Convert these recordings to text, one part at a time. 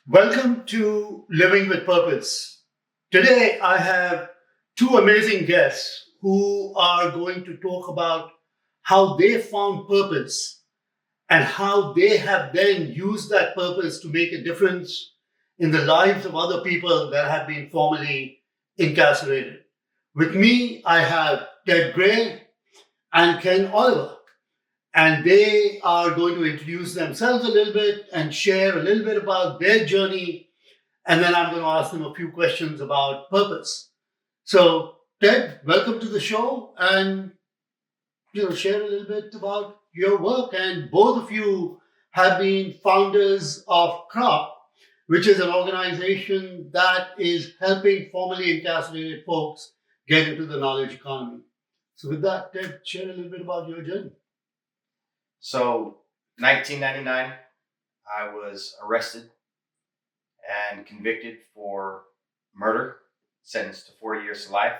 Welcome to Living with Purpose. Today, I have two amazing guests who are going to talk about how they found purpose and how they have then used that purpose to make a difference in the lives of other people that have been formerly incarcerated. With me, I have Ted Gray and Ken Oliver, and they are going to introduce themselves a little bit and share a little bit about their journey, and then I'm going to ask them a few questions about purpose. So, Ted, welcome to the show, and share a little bit about your work. And both of you have been founders of Crop, which is an organization that is helping formerly incarcerated folks get into the knowledge economy. So, with that, Ted, share a little bit about your journey. So, 1999, I was arrested and convicted for murder, sentenced to 40 years to life.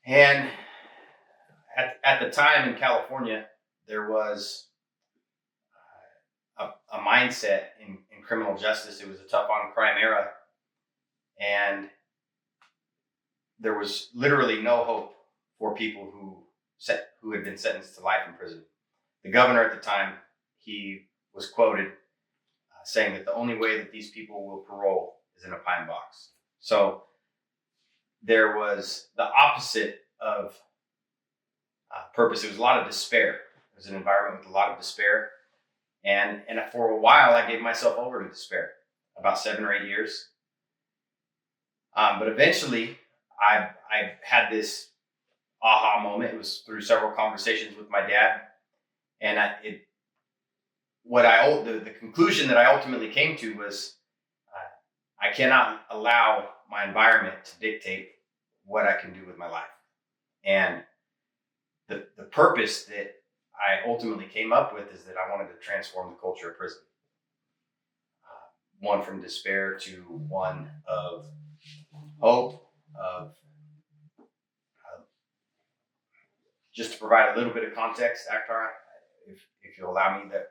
And at the time in California, there was a mindset in criminal justice. It was a tough on crime era. And there was literally no hope for people who had been sentenced to life in prison. The governor at the time, he was quoted saying that the only way that these people will parole is in a pine box. So there was the opposite of purpose. It was a lot of despair. It was an environment with a lot of despair. And for a while, I gave myself over to despair, about 7 or 8 years. But eventually, I had this aha moment. It was through several conversations with my dad. And the conclusion that I ultimately came to was I cannot allow my environment to dictate what I can do with my life. And the purpose that I ultimately came up with is that I wanted to transform the culture of prison. One from despair to one of hope, of just to provide a little bit of context, Akhtar, if you'll allow me, that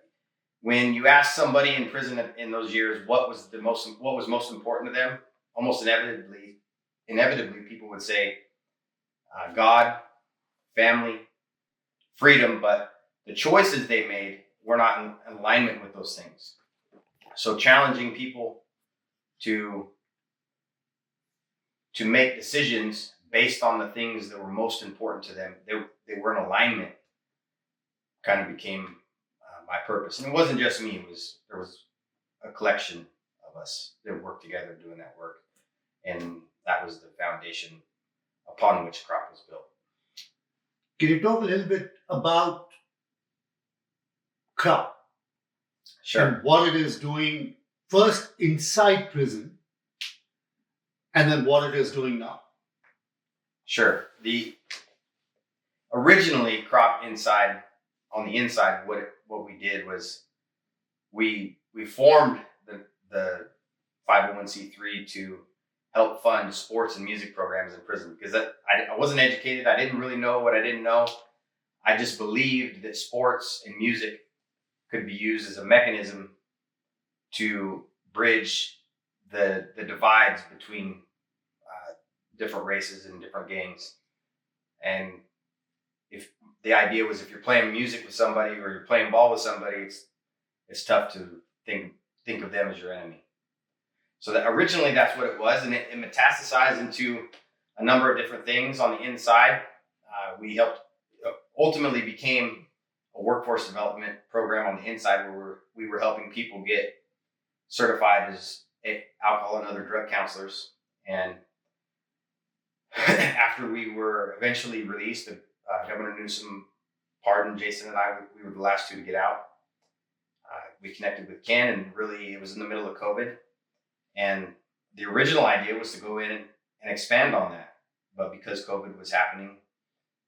when you ask somebody in prison in those years what was most important to them, almost inevitably people would say God, family, freedom, but the choices they made were not in alignment with those things. So challenging people to make decisions based on the things that were most important to them, they were in alignment, kind of became my purpose. And it wasn't just me, there was a collection of us that worked together doing that work. And that was the foundation upon which Crop was built. Can you talk a little bit about Crop? Sure. And what it is doing first inside prison, and then what it is doing now? Sure. Originally, Crop on the inside, what we did was we formed the 501c3 to help fund sports and music programs in prison, because I wasn't educated. I didn't really know what I didn't know. I just believed that sports and music could be used as a mechanism to bridge the divides between different races and different gangs. And if the idea was, if you're playing music with somebody or you're playing ball with somebody, it's tough to think of them as your enemy. So that originally that's what it was, and it metastasized into a number of different things on the inside. We helped ultimately became a workforce development program on the inside, where we were helping people get certified as alcohol and other drug counselors. And after we were eventually released, Governor Newsom pardoned Jason and I. We were the last two to get out. We connected with Ken, and really it was in the middle of COVID. And the original idea was to go in and expand on that. But because COVID was happening,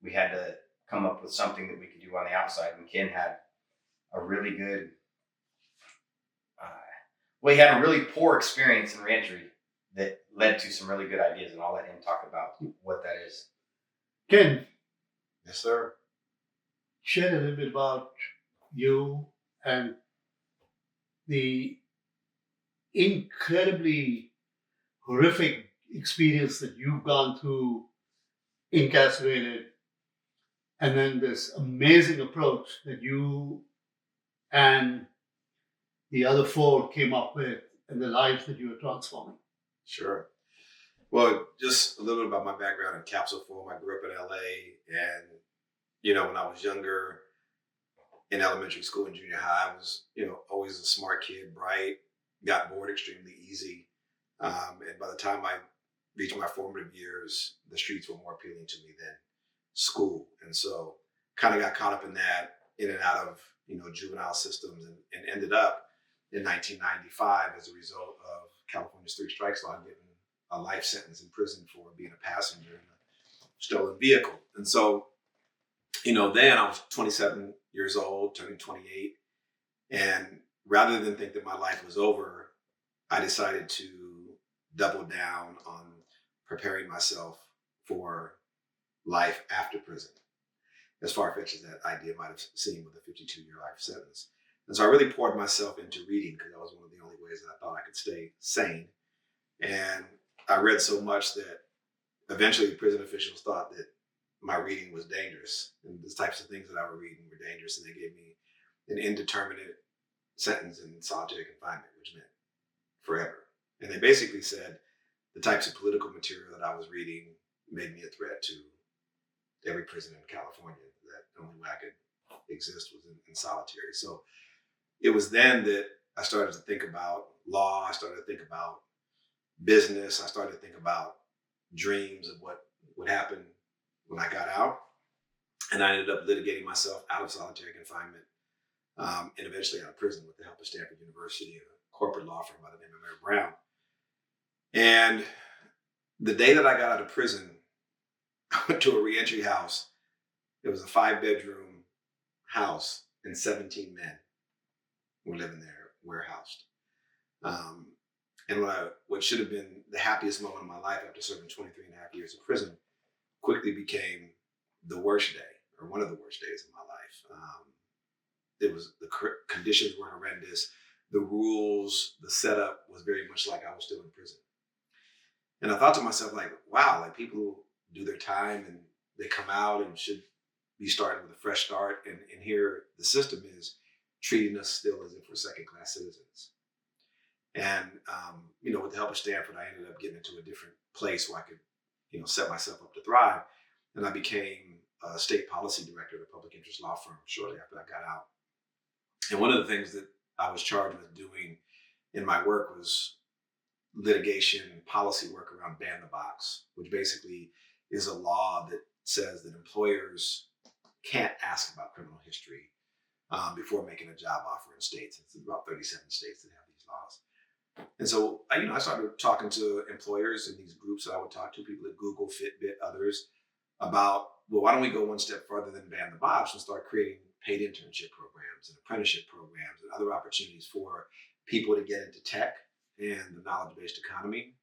we had to come up with something that we could do on the outside. And Ken had a really good, he had a really poor experience in reentry that led to some really good ideas. And I'll let him talk about what that is. Ken. Yes, sir. Share a little bit about you and the incredibly horrific experience that you've gone through incarcerated, and then this amazing approach that you and the other four came up with and the lives that you are transforming. Sure. Well, just a little bit about my background in capsule form. I grew up in LA, and when I was younger, in elementary school and junior high, I was, always a smart kid, bright, got bored extremely easy. And by the time I reached my formative years, the streets were more appealing to me than school. And so kind of got caught up in that, in and out of, juvenile systems, and ended up in 1995 as a result of California's three strikes law getting a life sentence in prison for being a passenger in a stolen vehicle. And so, then I was 27 years old, turning 28. And rather than think that my life was over, I decided to double down on preparing myself for life after prison, as far-fetched as that idea might have seemed with a 52-year life sentence. And so I really poured myself into reading because that was one of the only ways that I thought I could stay sane. And I read so much that eventually prison officials thought that my reading was dangerous, and the types of things that I were reading were dangerous, and they gave me an indeterminate sentence in solitary confinement, which meant forever. And they basically said the types of political material that I was reading made me a threat to every prison in California, that the only way I could exist was in solitary. So it was then that I started to think about law. I started to think about business. I started to think about dreams of what would happen when I got out. And I ended up litigating myself out of solitary confinement, and eventually out of prison with the help of Stanford University and a corporate law firm by the name of Mary Brown. And the day that I got out of prison, I went to a reentry house. It was a 5-bedroom house, and 17 men were living there, warehoused. And what should have been the happiest moment of my life after serving 23 and a half years in prison quickly became the worst day, or one of the worst days of my life. The conditions were horrendous. The rules, the setup was very much like I was still in prison. And I thought to myself, like, wow, like people do their time and they come out and should be starting with a fresh start. And here the system is treating us still as if we're second-class citizens. And, with the help of Stanford, I ended up getting into a different place where I could, set myself up to thrive. And I became a state policy director at a public interest law firm shortly after I got out. And one of the things that I was charged with doing in my work was litigation policy work around ban the box, which basically is a law that says that employers can't ask about criminal history before making a job offer in states. It's about 37 states that have these laws. And so, I started talking to employers in these groups that I would talk to, people at Google, Fitbit, others, about, well, why don't we go one step further than ban the box and start creating paid internship programs and apprenticeship programs and other opportunities for people to get into tech and the knowledge-based economy.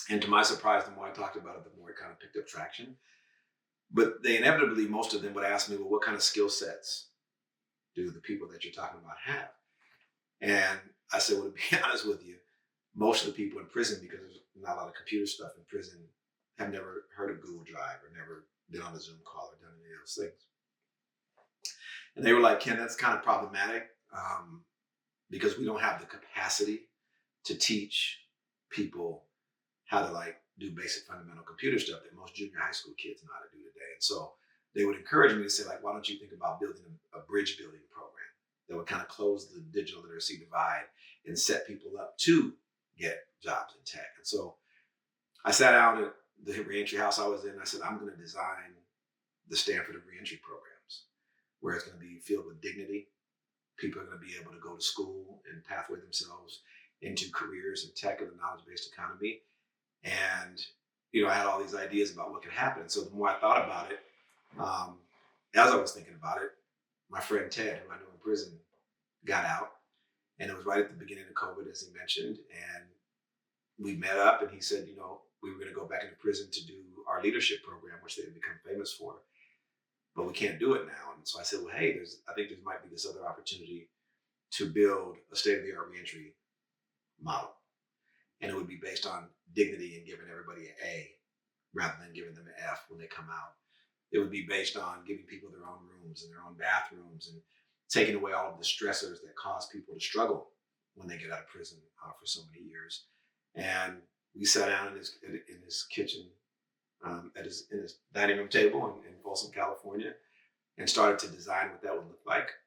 And to my surprise, the more I talked about it, the more it kind of picked up traction. But they inevitably, most of them would ask me, well, what kind of skill sets do the people that you're talking about have? And I said, well, to be honest with you, most of the people in prison, because there's not a lot of computer stuff in prison, have never heard of Google Drive or never been on a Zoom call or done any of those things. And they were like, Ken, that's kind of problematic because we don't have the capacity to teach people how to do basic fundamental computer stuff that most junior high school kids know how to do today. And so they would encourage me to say, why don't you think about building a bridge building program that would kind of close the digital literacy divide and set people up to get jobs in tech. And so I sat down at the reentry house I was in. I said, I'm going to design the Stanford of reentry programs, where it's going to be filled with dignity. People are going to be able to go to school and pathway themselves into careers in tech and the knowledge-based economy. And, I had all these ideas about what could happen. So the more I thought about it, as I was thinking about it, my friend Ted, who I knew in prison, got out. And it was right at the beginning of COVID, as he mentioned. And we met up and he said, we were going to go back into prison to do our leadership program, which they had become famous for. But we can't do it now. And so I said, well, hey, I think there might be this other opportunity to build a state-of-the-art reentry model. And it would be based on dignity and giving everybody an A rather than giving them an F when they come out. It would be based on giving people their own rooms and their own bathrooms and taking away all of the stressors that cause people to struggle when they get out of prison for so many years. And we sat down in his kitchen, in his dining room table in Folsom, California, and started to design what that would look like.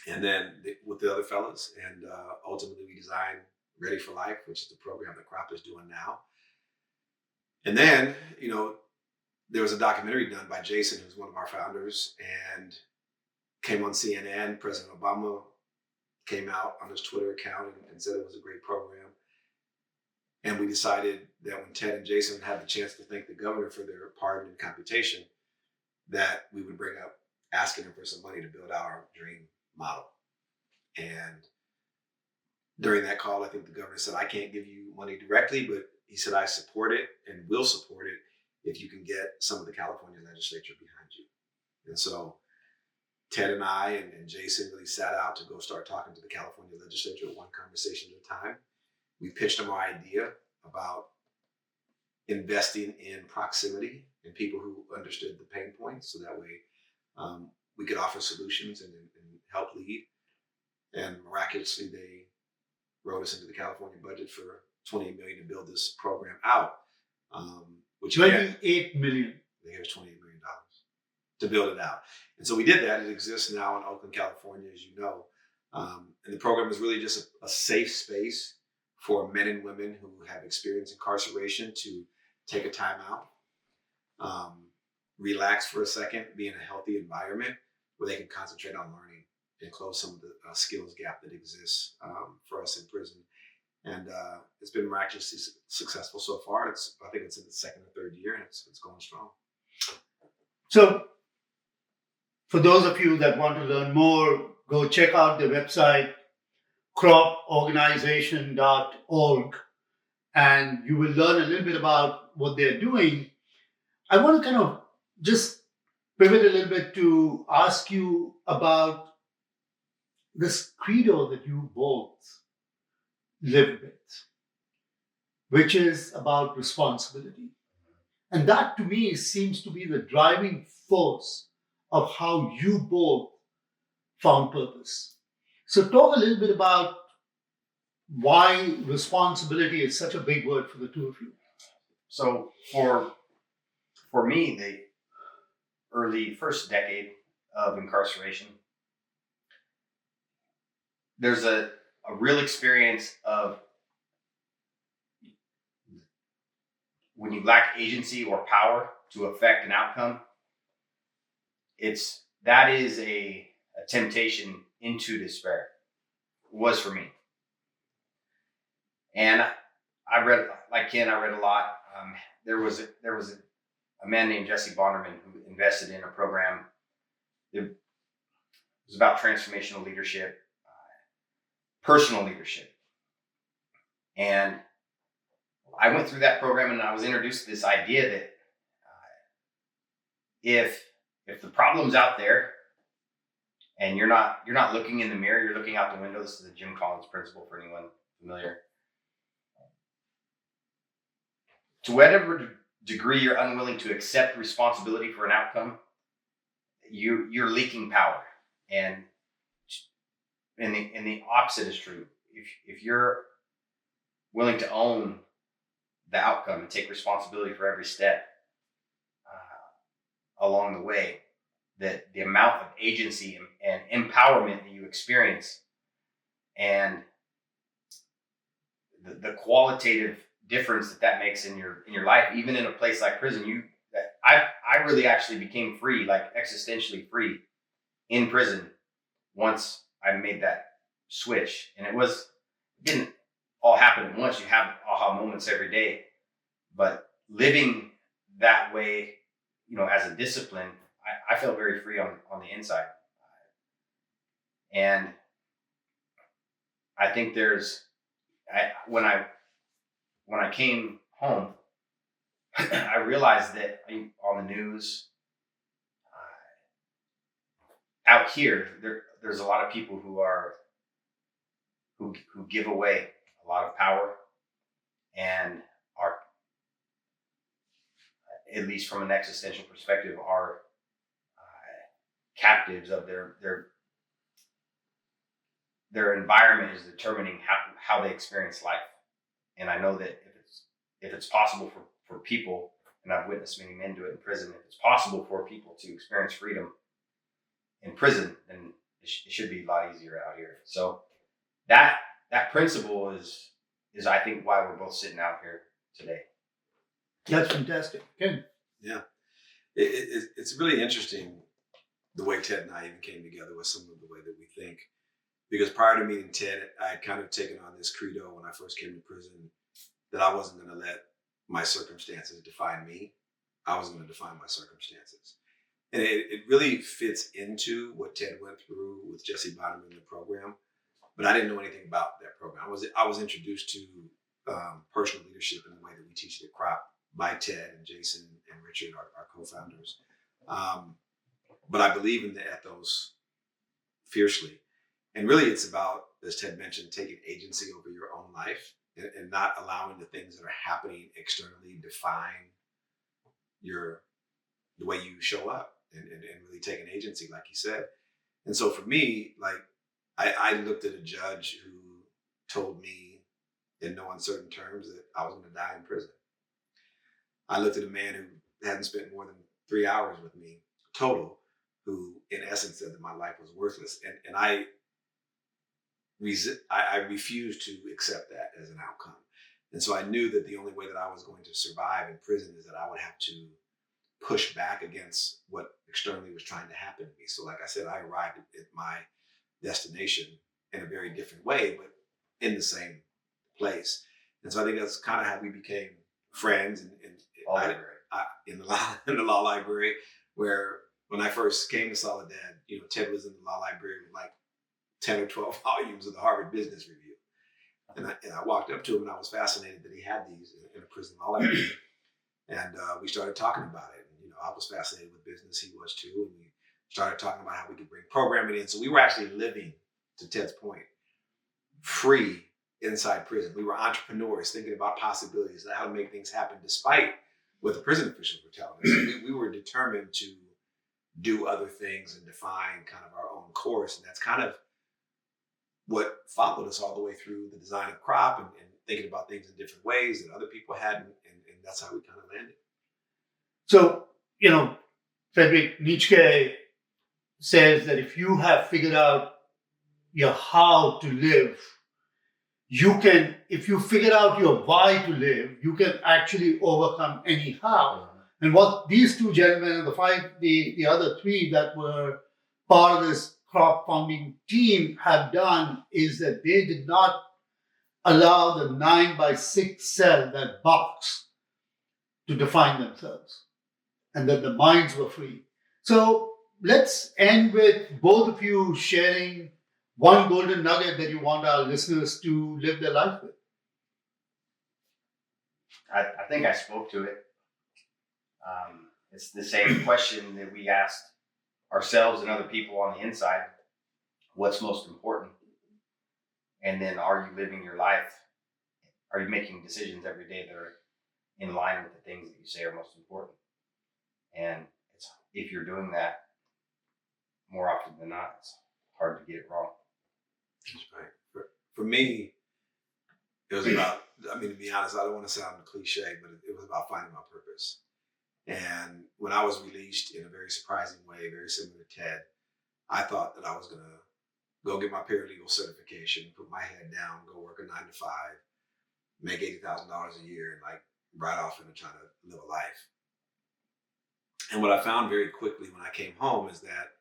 And then with the other fellas, and ultimately we designed Ready for Life, which is the program that Crop is doing now. And then, there was a documentary done by Jason, who's one of our founders, and came on CNN. President Obama came out on his Twitter account and said it was a great program. And we decided that when Ted and Jason had the chance to thank the governor for their pardon and computation, that we would bring up asking him for some money to build out our dream model. And during that call, I think the governor said, I can't give you money directly, but he said, I support it and will support it if you can get some of the California legislature behind you. And so Ted and I and Jason really sat out to go start talking to the California legislature, one conversation at a time. We pitched them our idea about investing in proximity and people who understood the pain points, so that way we could offer solutions and help lead. And miraculously, they wrote us into the California budget for $28 million to build this program out. Which $28 million. They gave us $28 million to build it out. And so we did that. It exists now in Oakland, California, as you know. And the program is really just a safe space for men and women who have experienced incarceration to take a time out, relax for a second, be in a healthy environment where they can concentrate on learning and close some of the skills gap that exists for us in prison. And it's been miraculously successful so far. I think it's in its second or third year, and it's going strong. So, for those of you that want to learn more, go check out the website, croporganization.org, and you will learn a little bit about what they're doing. I want to kind of just pivot a little bit to ask you about this credo that you both live with, which is about responsibility. And that to me seems to be the driving force of how you both found purpose. So talk a little bit about why responsibility is such a big word for the two of you. So for me, the first decade of incarceration, there's a real experience of when you lack agency or power to affect an outcome, that is a temptation into despair. It was for me. And I read, like Ken, I read a lot. There was a man named Jesse Bonderman who invested in a program. It was about transformational leadership, personal leadership. And I went through that program and I was introduced to this idea that if the problem's out there and you're not looking in the mirror, you're looking out the window. This is the Jim Collins principle for anyone familiar. To whatever degree you're unwilling to accept responsibility for an outcome, you're leaking power. And the opposite is true. If you're willing to own the outcome and take responsibility for every step along the way, that the amount of agency and empowerment that you experience and the qualitative difference that makes in your life, even in a place like prison, I really actually became free, like existentially free in prison once I made that switch. And it didn't all happen at once. You have aha moments every day, but living that way, as a discipline, I felt very free on the inside. And I think when I came home, I realized that on the news out here, there's a lot of people who give away a lot of power and are, at least from an existential perspective, are captives of their environment is determining how they experience life. And I know that if it's possible for people, and I've witnessed many men do it in prison, if it's possible for people to experience freedom in prison, then it should be a lot easier out here. So that principle is I think why we're both sitting out here today. That's fantastic. Ken? Yeah, it's really interesting the way Ted and I even came together with some of the way that we think. Because prior to meeting Ted, I had kind of taken on this credo when I first came to prison that I wasn't going to let my circumstances define me. I was going to define my circumstances. And it really fits into what Ted went through with Jesse Bottom in the program. But I didn't know anything about that program. I was introduced to personal leadership in the way that we teach it at CROP by Ted and Jason and Richard, our co-founders. But I believe in the ethos fiercely. And really it's about, as Ted mentioned, taking agency over your own life and not allowing the things that are happening externally define the way you show up and really taking agency, like he said. And so for me, like I looked at a judge who told me in no uncertain terms that I was going to die in prison. I looked at a man who hadn't spent more than 3 hours with me total, who in essence said that my life was worthless. And I refused to accept that as an outcome. And so I knew that the only way that I was going to survive in prison is that I would have to push back against what externally was trying to happen to me. So like I said, I arrived at my destination in a very different way, but in the same place. And so I think that's kind of how we became friends in the law library, where when I first came to Soledad, Ted was in the law library with like 10 or 12 volumes of the Harvard Business Review. And I walked up to him and I was fascinated that he had these in a prison law library. And we started talking about it. And, I was fascinated with business. He was too. And we started talking about how we could bring programming in. So we were actually living, to Ted's point, free inside prison. We were entrepreneurs thinking about possibilities and how to make things happen despite what the prison officials were telling us. We were determined to do other things and define kind of our own course. And that's kind of what followed us all the way through the design of CROP and thinking about things in different ways that other people hadn't. And that's how we kind of landed. So, Friedrich Nietzsche says that if you have figured out your how to live, if you figure out your why to live, you can actually overcome any how. And what these two gentlemen and the other three that were part of this CROP founding team have done is that they did not allow the 9x6 cell, that box, to define themselves, and that the minds were free. So let's end with both of you sharing one golden nugget that you want our listeners to live their life with. I think I spoke to it. It's the same question that we asked ourselves and other people on the inside. What's most important? And then are you living your life? Are you making decisions every day that are in line with the things that you say are most important? And if you're doing that more often than not, it's hard to get it wrong. That's right. For me, it was about, to be honest, I don't want to sound cliche, but it was about finding my purpose. And when I was released in a very surprising way, very similar to Ted, I thought that I was going to go get my paralegal certification, put my head down, go work a 9-to-5, make $80,000 a year, and ride off into trying to live a life. And what I found very quickly when I came home is that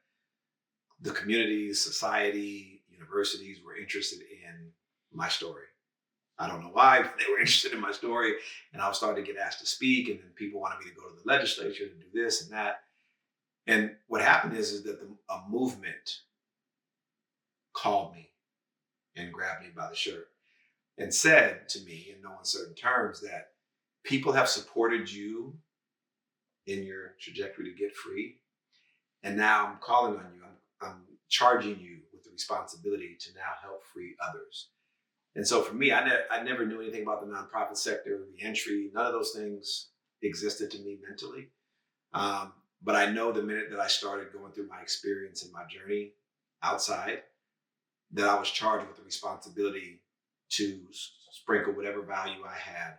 the community, society, universities were interested in my story. I don't know why, but they were interested in my story. And I was starting to get asked to speak, and then people wanted me to go to the legislature to do this and that. And what happened is that a movement called me and grabbed me by the shirt and said to me in no uncertain terms that people have supported you in your trajectory to get free. And now I'm calling on you. I'm charging you with the responsibility to now help free others. And so for me, I never knew anything about the nonprofit sector, the entry, none of those things existed to me mentally. But I know the minute that I started going through my experience and my journey outside, that I was charged with the responsibility to sprinkle whatever value I had,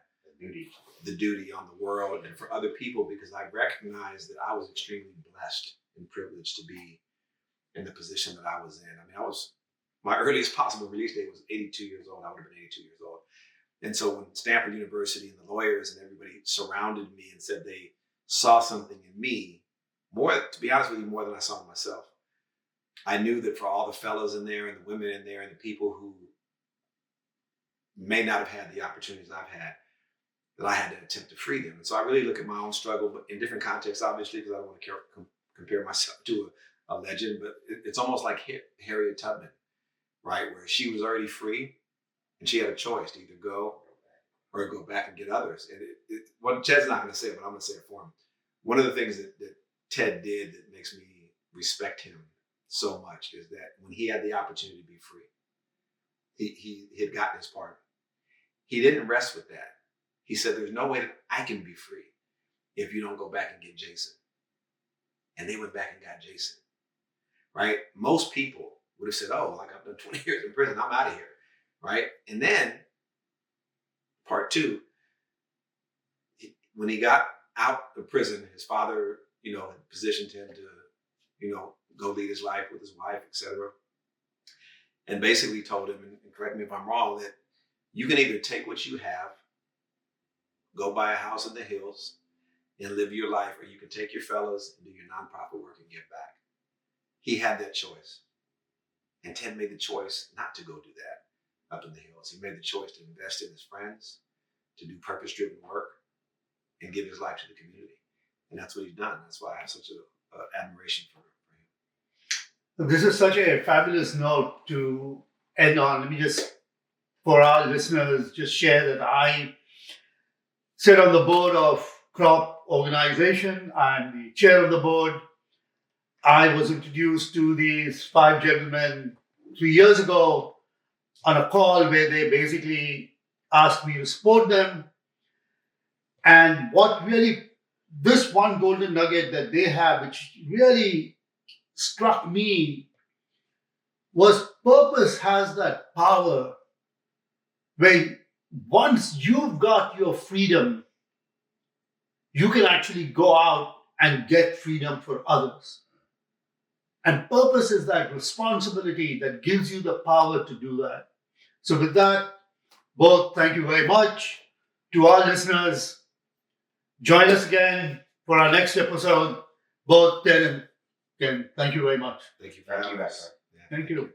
the duty on the world and for other people, because I recognized that I was extremely blessed and privileged to be in the position that I was in. I mean, my earliest possible release date was 82 years old. I would have been 82 years old. And so when Stanford University and the lawyers and everybody surrounded me and said they saw something in me, to be honest with you, more than I saw in myself, I knew that for all the fellows in there and the women in there and the people who may not have had the opportunities I've had, that I had to attempt to free them. And so I really look at my own struggle, but in different contexts, obviously, because I don't want to compare myself to a legend, but it's almost like Harriet Tubman, right? Where she was already free and she had a choice to either go or go back and get others. And what Ted's not going to say it, but I'm going to say it for him. One of the things that Ted did that makes me respect him so much is that when he had the opportunity to be free, he had gotten his pardon. He didn't rest with that. He said, there's no way that I can be free if you don't go back and get Jason. And they went back and got Jason, right? Most people would have said, oh, like I've done 20 years in prison, I'm out of here, right? And then part two, when he got out of prison, his father, had positioned him to, go lead his life with his wife, etc. And basically told him, and correct me if I'm wrong, that you can either take what you have, go buy a house in the hills and live your life, or you can take your fellows and do your nonprofit work and give back. He had that choice. And Ted made the choice not to go do that up in the hills. He made the choice to invest in his friends, to do purpose-driven work, and give his life to the community. And that's what he's done. That's why I have such an admiration for him. This is such a fabulous note to end on. Let me just, for our listeners, just share that I sit on the board of Crop Organization. I'm the chair of the board. I was introduced to these 5 gentlemen 3 years ago on a call where they basically asked me to support them. And what really, this one golden nugget that they have, which really struck me, was purpose has that power where once you've got your freedom, you can actually go out and get freedom for others. And purpose is that responsibility that gives you the power to do that. So with that, both, thank you very much. To our listeners, join us again for our next episode. Both Ted and Ken, thank you very much. Thank you for having us. Thank you.